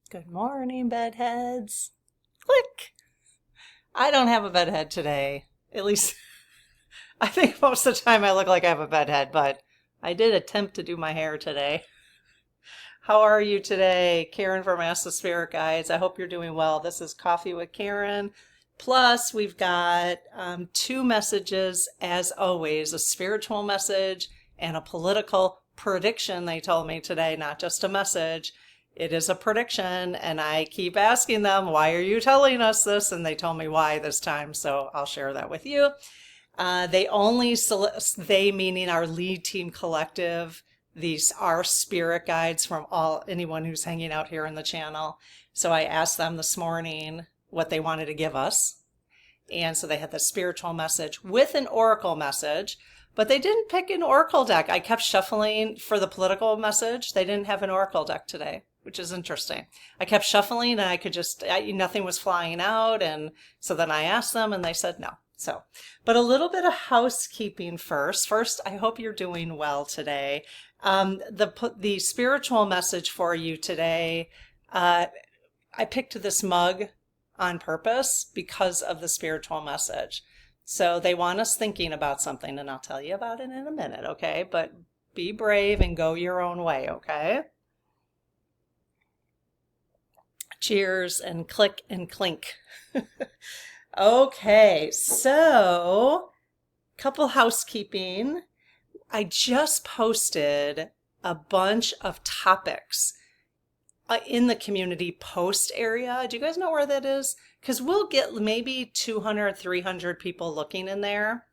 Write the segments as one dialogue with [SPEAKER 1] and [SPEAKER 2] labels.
[SPEAKER 1] Good morning, bedheads. Click. I don't have a bedhead today. At least, I think most of the time I look like I have a bedhead, but I did attempt to do my hair today. How are you today? Karen from Ask the Spirit Guides. I hope you're doing well. This is Coffee with Karen. Plus, we've got two messages, as always, a spiritual message and a political prediction, they told me today, not just a message. It is a prediction, and I keep asking them, why are you telling us this? And they told me why this time, so I'll share that with you. They meaning our lead team collective, these are spirit guides from anyone who's hanging out here in the channel. So I asked them this morning what they wanted to give us. And so they had the spiritual message with an oracle message, but they didn't pick an oracle deck. I kept shuffling for the political message. They didn't have an oracle deck today, which is interesting. I kept shuffling and I could nothing was flying out. And so then I asked them and they said no. So, but a little bit of housekeeping first. First, I hope you're doing well today. The spiritual message for you today, I picked this mug on purpose because of the spiritual message. So they want us thinking about something, and I'll tell you about it in a minute, okay? But be brave and go your own way, okay? Cheers and click and clink. Okay, so couple housekeeping. I just posted a bunch of topics in the community post area. Do you guys know where that is? Because we'll get maybe 200, 300 people looking in there.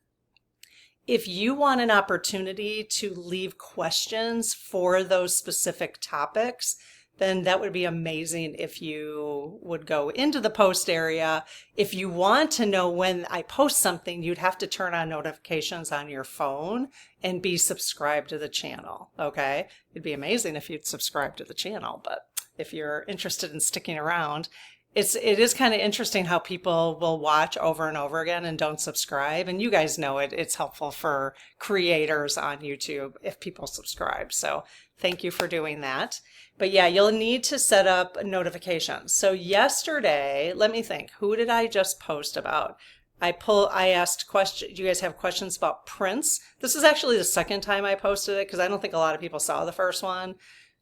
[SPEAKER 1] If you want an opportunity to leave questions for those specific topics, then that would be amazing if you would go into the post area. If you want to know when I post something, you'd have to turn on notifications on your phone and be subscribed to the channel, okay? It'd be amazing if you'd subscribe to the channel, but if you're interested in sticking around, it is kind of interesting how people will watch over and over again and don't subscribe. And you guys know it's helpful for creators on YouTube if people subscribe. So thank you for doing that. But yeah, you'll need to set up notifications. So yesterday, let me think, who did I just post about? I asked questions. Do you guys have questions about Prince? This is actually the second time I posted it because I don't think a lot of people saw the first one.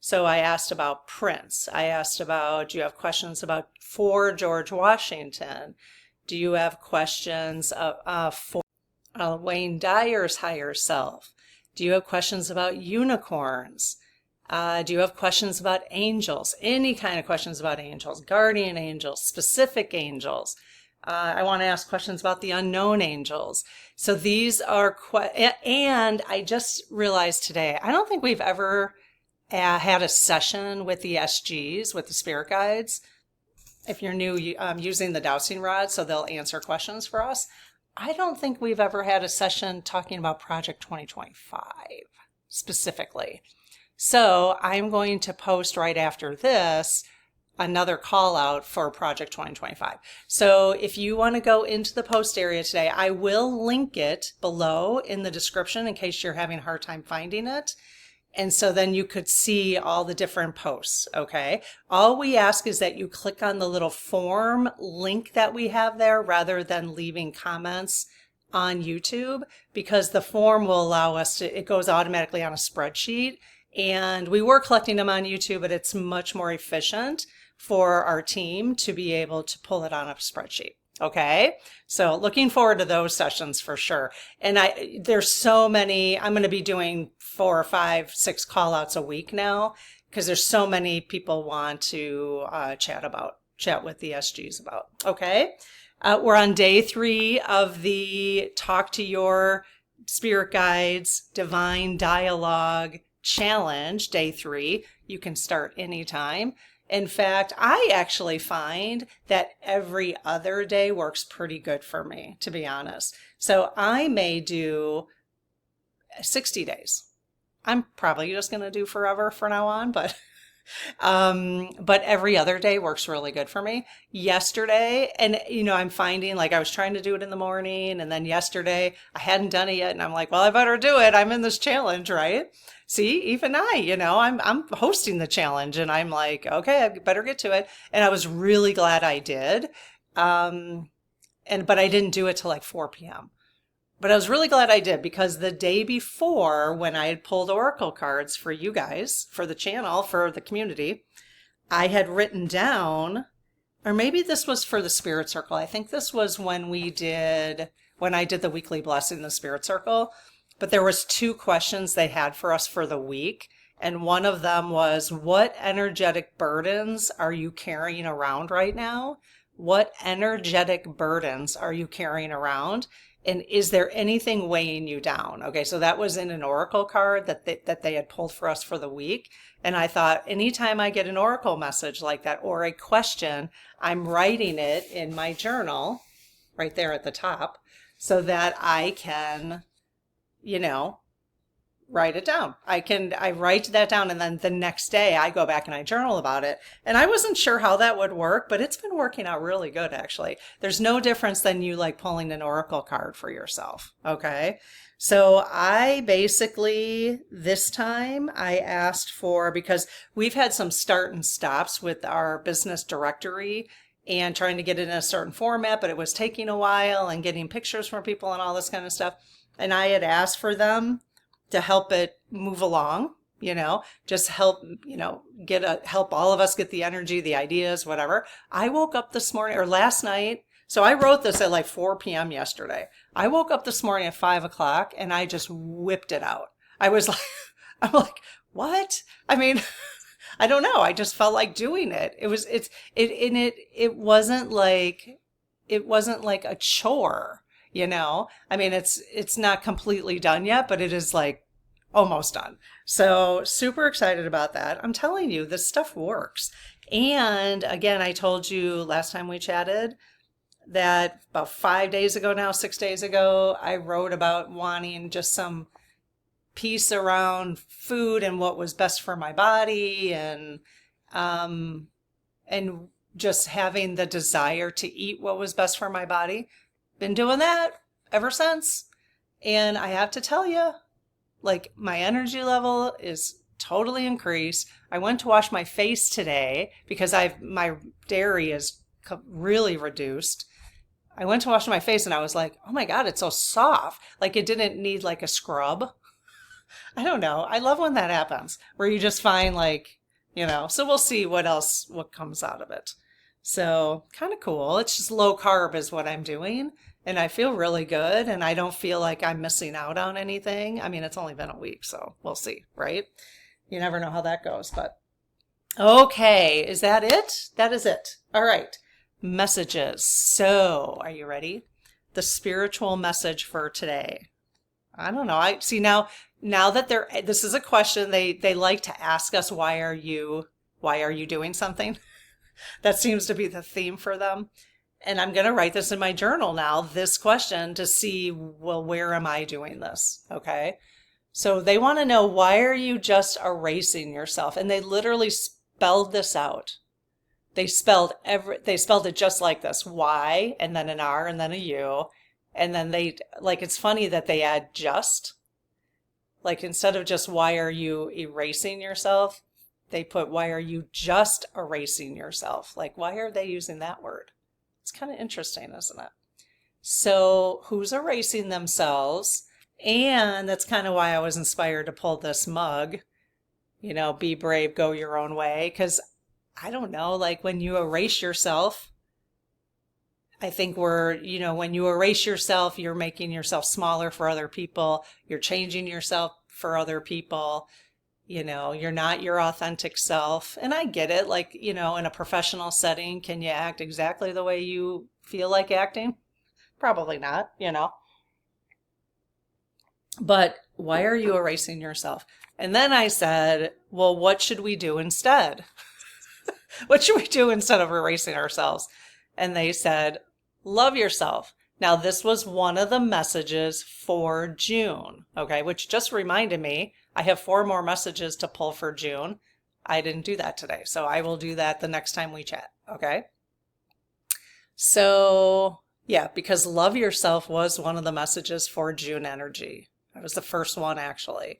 [SPEAKER 1] So I asked about Prince. I asked about, do you have questions about for George Washington? Do you have questions for Wayne Dyer's higher self? Do you have questions about unicorns? Do you have questions about angels? Any kind of questions about angels, guardian angels, specific angels? I want to ask questions about the unknown angels. So these are, and I just realized today, I don't think we've ever had a session with the SGs, with the spirit guides. If you're new, using the dowsing rod, so they'll answer questions for us. I don't think we've ever had a session talking about Project 2025 specifically. So I'm going to post right after this another call out for Project 2025. So if you want to go into the post area today, I will link it below in the description in case you're having a hard time finding it. And so then you could see all the different posts, okay? All we ask is that you click on the little form link that we have there rather than leaving comments on YouTube, because the form will allow us to, it goes automatically on a spreadsheet. And we were collecting them on YouTube, but it's much more efficient for our team to be able to pull it on a spreadsheet. Okay, so looking forward to those sessions for sure. And there's so many, I'm going to be doing 4 or 5, 6 call outs a week now because there's so many people want to chat with the SGs about. Okay, we're on day 3 of the Talk to Your Spirit Guides Divine Dialogue Challenge, day 3. You can start anytime. In fact, I actually find that every other day works pretty good for me, to be honest. So I may do 60 days. I'm probably just going to do forever from now on, but every other day works really good for me. Yesterday, and I'm finding like I was trying to do it in the morning, and then yesterday I hadn't done it yet, and I'm like, well, I better do it. I'm in this challenge, right? See, even I'm hosting the challenge and I'm like, okay, I better get to it. And I was really glad I did. Um, but I didn't do it till like 4 p.m. But I was really glad I did because the day before, when I had pulled oracle cards for you guys, for the channel, for the community, I had written down, or maybe this was for the Spirit Circle. I think this was when I did the weekly blessing, the Spirit Circle. But there was 2 questions they had for us for the week. And one of them was, what energetic burdens are you carrying around right now? What energetic burdens are you carrying around? And is there anything weighing you down? Okay, so that was in an oracle card that they had pulled for us for the week. And I thought, anytime I get an oracle message like that or a question, I'm writing it in my journal right there at the top so that I can, write it down. I write that down, and then the next day I go back and I journal about it. And I wasn't sure how that would work, but it's been working out really good, actually. There's no difference than you like pulling an oracle card for yourself. Okay. So I basically, this time I asked for, because we've had some start and stops with our business directory and trying to get it in a certain format, but it was taking a while and getting pictures from people and all this kind of stuff. And I had asked for them to help it move along, just help, help all of us get the energy, the ideas, whatever. I woke up this morning or last night. So I wrote this at like 4 p.m. yesterday. I woke up this morning at 5 o'clock and I just whipped it out. I'm like, what? I mean, I don't know. I just felt like doing it. It wasn't like a chore. I mean, it's not completely done yet, but it is like almost done. So super excited about that. I'm telling you, this stuff works. And again, I told you last time we chatted that about 5 days ago now, 6 days ago, I wrote about wanting just some peace around food and what was best for my body and just having the desire to eat what was best for my body. Been doing that ever since. And I have to tell you, like, my energy level is totally increased. I went to wash my face today because my dairy is really reduced. I went to wash my face and I was like, oh my God, it's so soft. Like it didn't need like a scrub. I don't know. I love when that happens where you just find like, so we'll see what comes out of it. So kind of cool. It's just low carb is what I'm doing. And I feel really good. And I don't feel like I'm missing out on anything. I mean, it's only been a week, so we'll see, right? You never know how that goes, but okay. Is that it? That is it. All right. Messages. So are you ready? The spiritual message for today. I don't know. I see now that this is a question they like to ask us, why are you doing something? That seems to be the theme for them. And I'm going to write this in my journal now, this question, to see, well, where am I doing this? Okay. So they want to know, why are you just erasing yourself? And they literally spelled this out. They spelled it just like this, Y, and then an R, and then a U. And then it's funny that they add just, like instead of just, why are you erasing yourself? They put, why are you just erasing yourself? Like, why are they using that word? It's kind of interesting, isn't it? So who's erasing themselves? And that's kind of why I was inspired to pull this mug, be brave, go your own way. Because I don't know, like when you erase yourself, I think when you erase yourself, you're making yourself smaller for other people. You're changing yourself for other people. You're not your authentic self. And I get it. Like, in a professional setting, can you act exactly the way you feel like acting? Probably not, But why are you erasing yourself? And then I said, well, what should we do instead? What should we do instead of erasing ourselves? And they said, love yourself. Now, this was one of the messages for June, okay, which just reminded me I have 4 more messages to pull for June. I didn't do that today, so I will do that the next time we chat, okay? So, yeah, because love yourself was one of the messages for June energy. That was the first one, actually.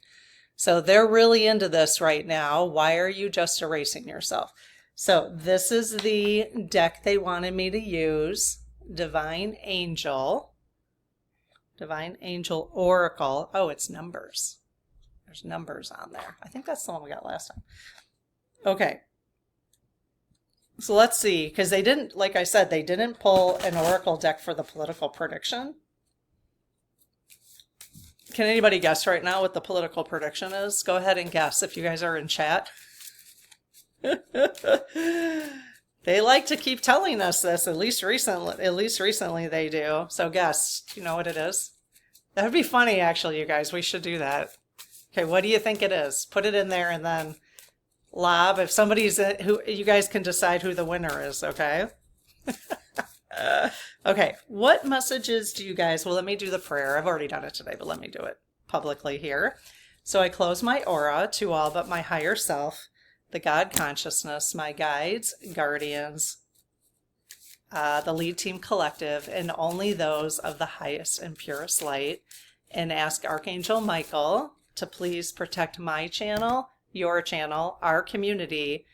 [SPEAKER 1] So they're really into this right now. Why are you just erasing yourself? So this is the deck they wanted me to use. Divine Angel Oracle. Oh, it's numbers. There's numbers on there. I think that's the one we got last time. Okay. So let's see, because they didn't, like I said, they didn't pull an oracle deck for the political prediction. Can anybody guess right now what the political prediction is? Go ahead and guess if you guys are in chat. They like to keep telling us this, at least recently they do. So guess, do you know what it is? That would be funny, actually, you guys. We should do that. Okay, what do you think it is? Put it in there and then lob. If somebody's who, you guys can decide who the winner is, okay? Okay, what messages do you guys, well, let me do the prayer. I've already done it today, but let me do it publicly here. So I close my aura to all but my higher self, the God consciousness, my guides, guardians, the lead team collective, and only those of the highest and purest light, and ask Archangel Michael to please protect my channel, your channel, our community,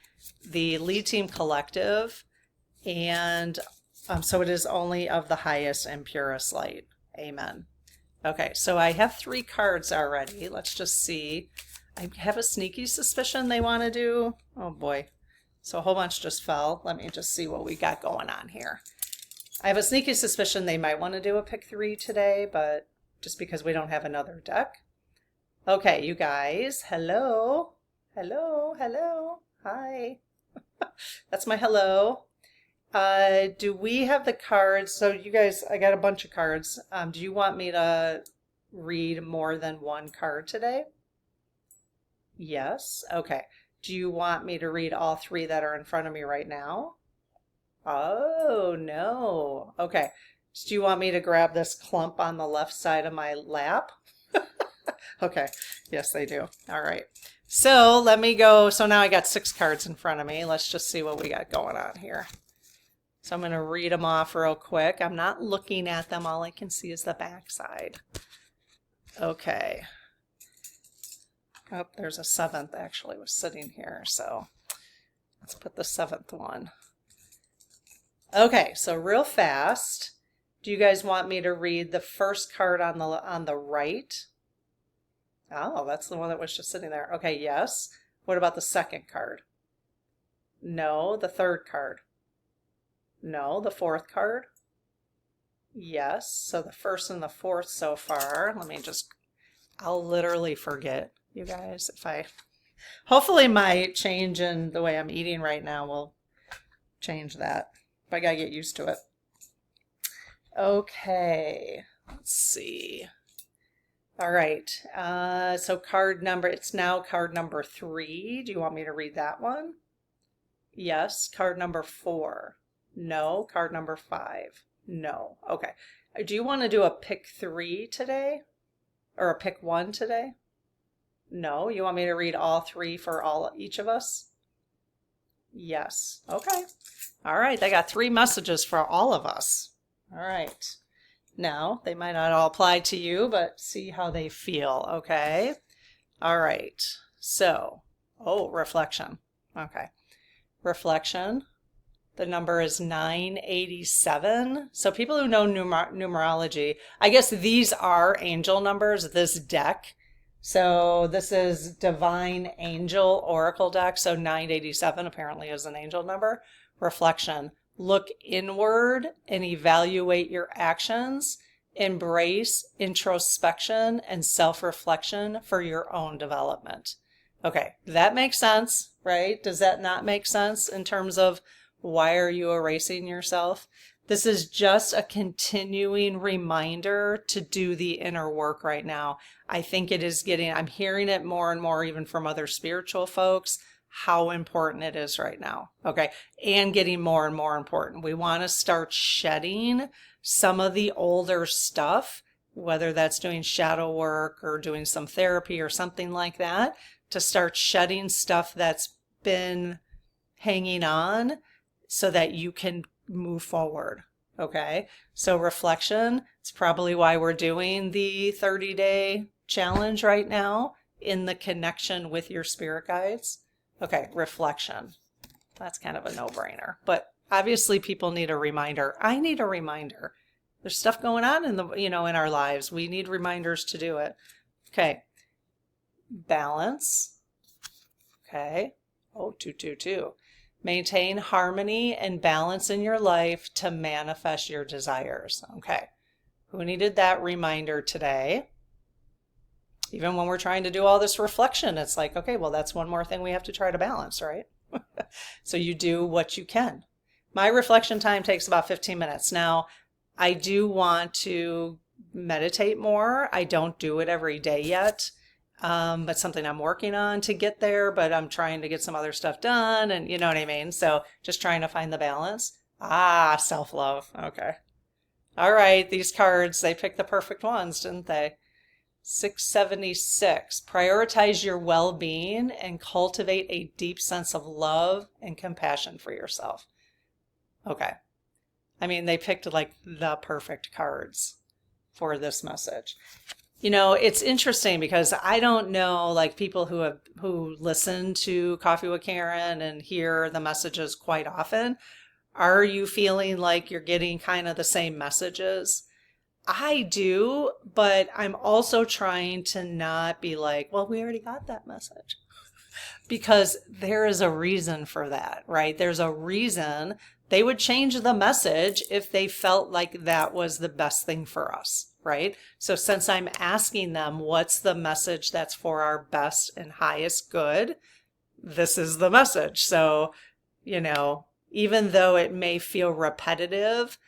[SPEAKER 1] the lead team collective, and so it is only of the highest and purest light. Amen. Okay, so I have 3 cards already. Let's just see. I have a sneaky suspicion they want to do. Oh boy. So a whole bunch just fell. Let me just see what we got going on here. I have a sneaky suspicion they might want to do a pick 3 today, but just because we don't have another deck. Okay, you guys. Hello. Hello. Hello. Hi. That's my hello. Do we have the cards? So you guys, I got a bunch of cards. Do you want me to read more than one card today? Yes. Okay. Do you want me to read all 3 that are in front of me right now? Oh, no. Okay. So do you want me to grab this clump on the left side of my lap? Okay. Yes, they do. All right. So let me go. So now I got 6 cards in front of me. Let's just see what we got going on here. So I'm going to read them off real quick. I'm not looking at them. All I can see is the back side. Okay. Oh, there's a 7th actually was sitting here. So let's put the 7th one. Okay, so real fast. Do you guys want me to read the first card on the right? Oh, that's the one that was just sitting there. Okay, yes. What about the second card? No. The third card? No. The fourth card? Yes. So the first and the fourth so far. Let me just, I'll literally forget, you guys, if I, hopefully my change in the way I'm eating right now will change that. But I gotta get used to it. Okay, let's see. All right, so card number, it's now card number 3. Do you want me to read that one? Yes. Card number 4. No. Card number 5. No. Okay. Do you want to do a pick 3 today? Or a pick 1 today? No. You want me to read all 3 for each of us? Yes. Okay. All right. They got 3 messages for all of us. All right. Now, they might not all apply to you, but see how they feel, okay? All right. So, oh, reflection. Okay. Reflection. The number is 987. So people who know numerology, I guess these are angel numbers, this deck. So this is Divine Angel Oracle deck. So 987 apparently is an angel number. Reflection. Look inward and evaluate your actions. Embrace introspection and self-reflection for your own development. Okay, that makes sense, right? Does that not make sense in terms of why are you erasing yourself? This is just a continuing reminder to do the inner work right now. I think it is getting, I'm hearing it more and more even from other spiritual folks, how important it is right now, okay? And getting more and more important. We want to start shedding some of the older stuff, whether that's doing shadow work or doing some therapy or something like that, to start shedding stuff that's been hanging on so that you can move forward, okay? So reflection, it's probably why we're doing the 30-day challenge right now, in the connection with your spirit guides? Okay, reflection. That's kind of a no-brainer. But obviously people need a reminder. I need a reminder. There's stuff going on in the, in our lives. We need reminders to do it. Okay. Balance. Okay. Oh, 222. Maintain harmony and balance in your life to manifest your desires. Okay. Who needed that reminder today? Even when we're trying to do all this reflection, it's like, okay, well, that's one more thing we have to try to balance, right? So you do what you can. My reflection time takes about 15 minutes. Now, I do want to meditate more. I don't do it every day yet, but something I'm working on to get there, but I'm trying to get some other stuff done, and you know what I mean? So just trying to find the balance. Ah, self-love. Okay. All right, these cards, they picked the perfect ones, didn't they? 676, prioritize your well-being and cultivate a deep sense of love and compassion for yourself. Okay. I mean, they picked like the perfect cards for this message. It's interesting because I don't know, like people who listen to Coffee with Karen and hear the messages quite often. Are you feeling like you're getting kind of the same messages? I do, but I'm also trying to not be like, well, we already got that message. Because there is a reason for that, right? There's a reason they would change the message if they felt like that was the best thing for us, right? So since I'm asking them, what's the message that's for our best and highest good? This is the message. So, even though it may feel repetitive,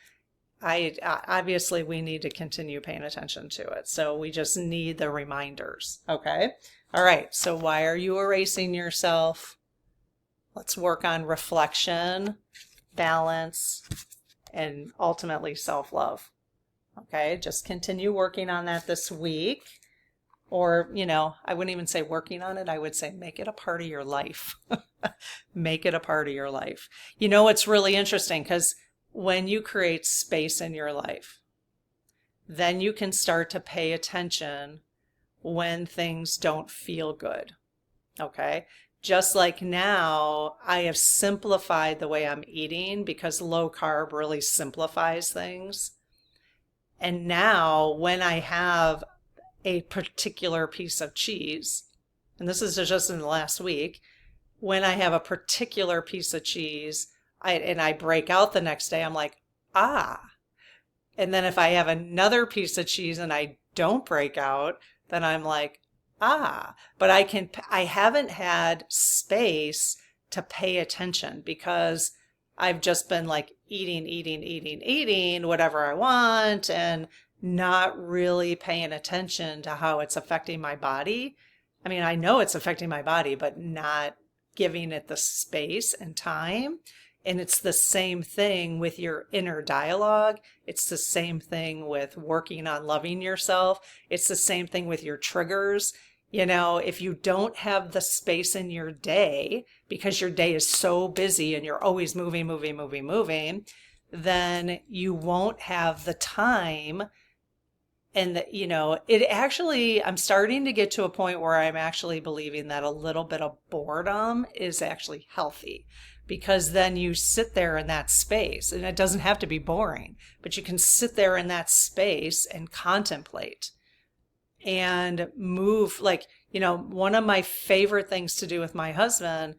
[SPEAKER 1] obviously we need to continue paying attention to it. So we just need the reminders. Okay. All right. So why are you erasing yourself? Let's work on reflection, balance, and ultimately self-love. Okay. Just continue working on that this week. Or, I wouldn't even say working on it. I would say make it a part of your life. Make it a part of your life. It's really interesting because when you create space in your life, then you can start to pay attention when things don't feel good. Okay? Just like now, I have simplified the way I'm eating because low carb really simplifies things. And now when I have a particular piece of cheese, and this is just in the last week, when I have a particular piece of cheese, I break out the next day, I'm like, ah. And then if I have another piece of cheese and I don't break out, then I'm like, ah. But I haven't had space to pay attention because I've just been like eating whatever I want and not really paying attention to how it's affecting my body. I mean, I know it's affecting my body, but not giving it the space and time. And it's the same thing with your inner dialogue. It's the same thing with working on loving yourself. It's the same thing with your triggers. If you don't have the space in your day because your day is so busy and you're always moving, then you won't have the time. And I'm starting to get to a point where I'm actually believing that a little bit of boredom is actually healthy. Because then you sit there in that space, and it doesn't have to be boring, but you can sit there in that space and contemplate and move. Like, one of my favorite things to do with my husband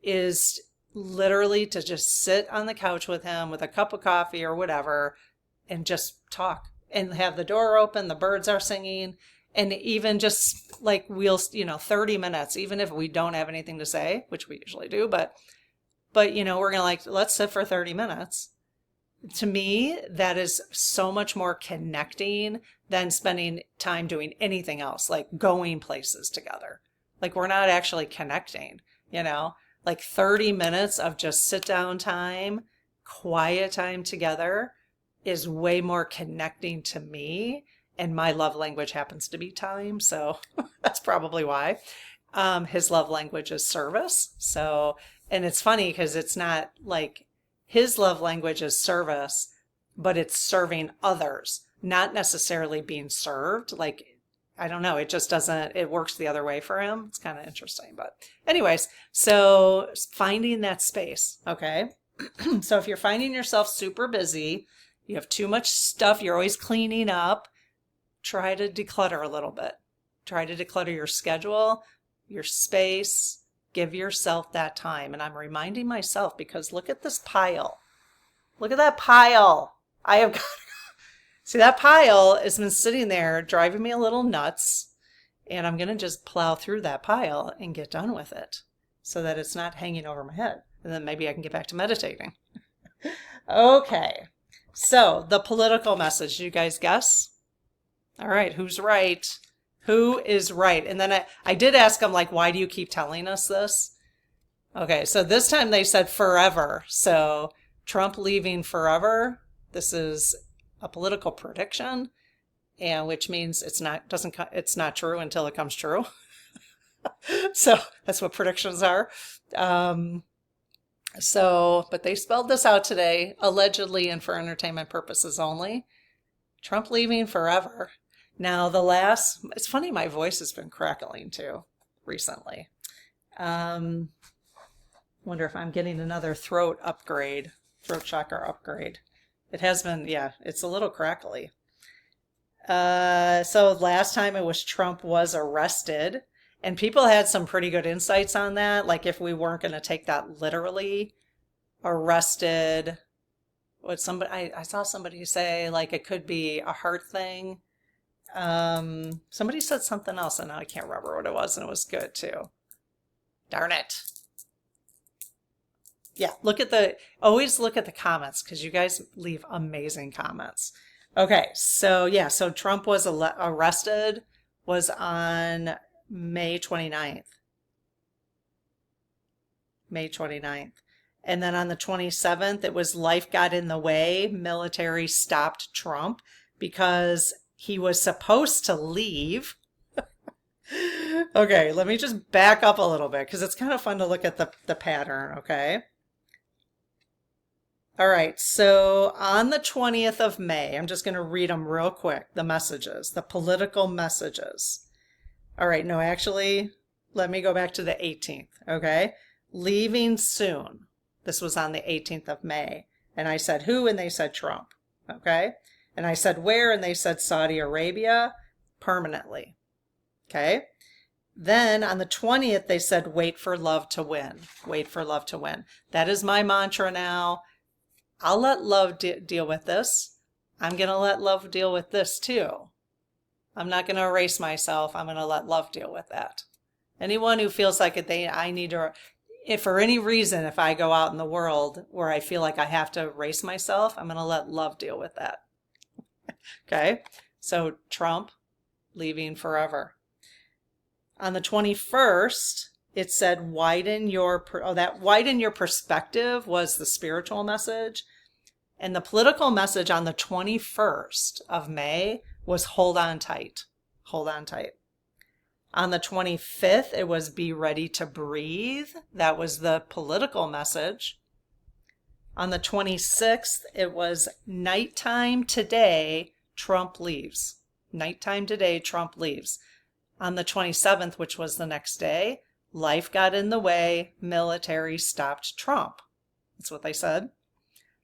[SPEAKER 1] is literally to just sit on the couch with him with a cup of coffee or whatever and just talk and have the door open, the birds are singing, and even just like 30 minutes, even if we don't have anything to say, which we usually do, but we're going to let's sit for 30 minutes. To me, that is so much more connecting than spending time doing anything else, like going places together. Like we're not actually connecting, like 30 minutes of just sit down time, quiet time together is way more connecting to me. And my love language happens to be time. So that's probably why. His love language is service. So, and it's funny because it's not like his love language is service, but it's serving others, not necessarily being served. Like I don't know. It just doesn't, it works the other way for him. It's kind of interesting. But anyways, so finding that space. Okay. So if you're finding yourself super busy, you have too much stuff, you're always cleaning up, try to declutter a little bit. Try to declutter your schedule, your space, give yourself that time. And I'm reminding myself because look at this pile. Look at that pile. I have got, see, that pile has been sitting there driving me a little nuts. And I'm going to just plow through that pile and get done with it so that it's not hanging over my head. And then maybe I can get back to meditating. Okay. So the political message, you guys guess? All right. Who's right? Who is right? And then I did ask them, like, why do you keep telling us this? Okay. So this time they said forever. So Trump leaving forever. This is a political prediction, and which means it's not true until it comes true. So that's what predictions are. But they spelled this out today, allegedly and for entertainment purposes only. Trump leaving forever. Now it's funny, my voice has been crackling too recently. Wonder if I'm getting another throat chakra upgrade. It has been, yeah, it's a little crackly. So last time it was Trump was arrested, and people had some pretty good insights on that. Like if we weren't going to take that literally, arrested. I saw somebody say like it could be a heart thing. Somebody said something else, and now I can't remember what it was, and it was good too. Darn it. Yeah, always look at the comments because you guys leave amazing comments. Okay, so yeah, so Trump was arrested was on May 29th. May 29th. And then on the 27th, it was life got in the way. Military stopped Trump because he was supposed to leave. Okay, let me just back up a little bit because it's kind of fun to look at the pattern, okay? All right, so on the 20th of May, I'm just going to read them real quick, the messages, the political messages. All right, no, actually, let me go back to the 18th, okay? Leaving soon. This was on the 18th of May. And I said who, and they said Trump, okay? And I said where, and they said Saudi Arabia, permanently, okay? Then on the 20th, they said wait for love to win. Wait for love to win. That is my mantra now. I'll let love deal with this. I'm going to let love deal with this too. I'm not going to erase myself. I'm going to let love deal with that. Anyone who feels like I need to, if for any reason, if I go out in the world where I feel like I have to erase myself, I'm going to let love deal with that. Okay. So Trump leaving forever. On the 21st, it said widen your perspective was the spiritual message. And the political message on the 21st of May was hold on tight. Hold on tight. On the 25th, it was be ready to breathe. That was the political message. On the 26th, it was nighttime today, Trump leaves. Nighttime today, Trump leaves. On the 27th, which was the next day, life got in the way, military stopped Trump. That's what they said.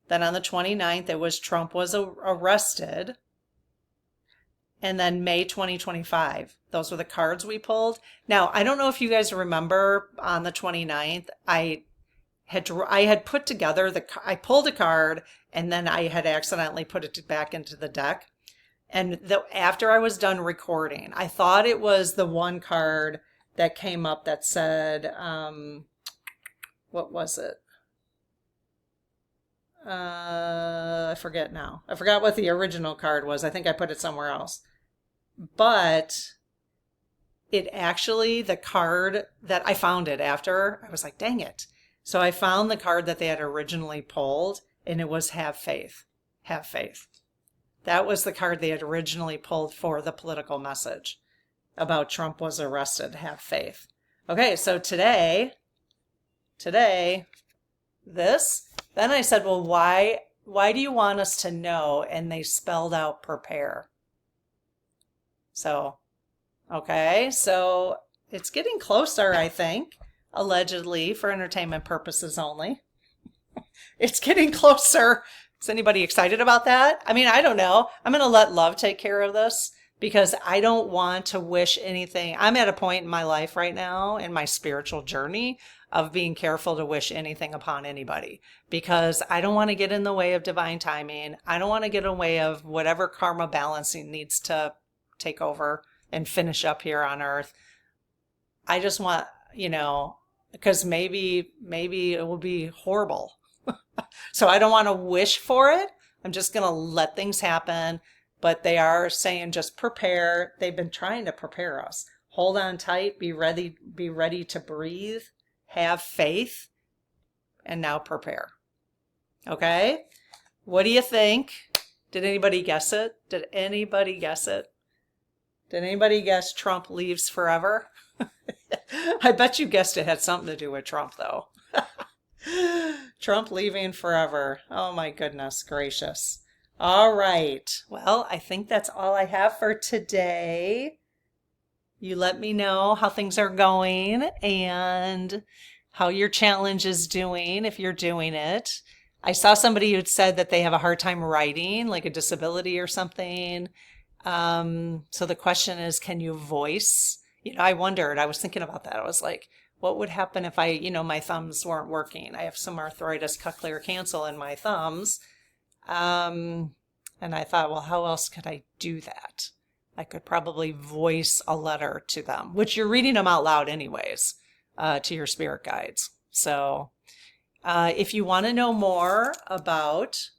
[SPEAKER 1] Then on the 29th, it was Trump was arrested. And then May 2025. Those were the cards we pulled. Now, I don't know if you guys remember on the 29th, I had put together I pulled a card and then I had accidentally put it back into the deck. And after I was done recording, I thought it was the one card that came up that said, what was it? I forget now. I forgot what the original card was. I think I put it somewhere else. But it actually, the card that I found it after, I was like, dang it. So I found the card that they had originally pulled, and it was have faith. Have faith. That was the card they had originally pulled for the political message about Trump was arrested. Have faith. Okay, so today, this. Then I said, well, why do you want us to know? And they spelled out prepare. So Okay, so it's getting closer, I think, allegedly for entertainment purposes only. It's getting closer. Is anybody excited about that? I mean, I don't know. I'm going to let love take care of this because I don't want to wish anything. I'm at a point in my life right now in my spiritual journey of being careful to wish anything upon anybody because I don't want to get in the way of divine timing. I don't want to get in the way of whatever karma balancing needs to take over and finish up here on earth. I just want, because maybe it will be horrible. So I don't want to wish for it. I'm just going to let things happen. But they are saying just prepare. They've been trying to prepare us. Hold on tight. Be ready to breathe. Have faith. And now prepare. Okay? What do you think? Did anybody guess it? Did anybody guess it? Did anybody guess Trump leaves forever? I bet you guessed it had something to do with Trump, though. Trump leaving forever. Oh my goodness gracious. All right. Well, I think that's all I have for today. You let me know how things are going and how your challenge is doing if you're doing it. I saw somebody who'd said that they have a hard time writing, like a disability or something. So the question is, can you voice? I was thinking about that. I was like, what would happen if my thumbs weren't working? I have some arthritis, cochlear cancel in my thumbs. And I thought, well, how else could I do that? I could probably voice a letter to them, which you're reading them out loud anyways, to your spirit guides. So if you want to know more about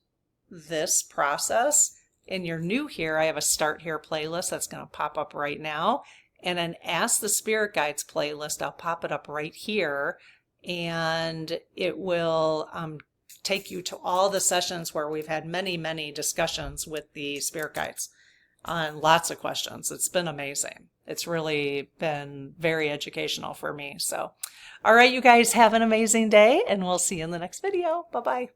[SPEAKER 1] this process and you're new here, I have a Start Here playlist that's going to pop up right now. And an Ask the Spirit Guides playlist, I'll pop it up right here, and it will take you to all the sessions where we've had many, many discussions with the Spirit Guides on lots of questions. It's been amazing. It's really been very educational for me. So, all right, you guys have an amazing day, and we'll see you in the next video. Bye-bye.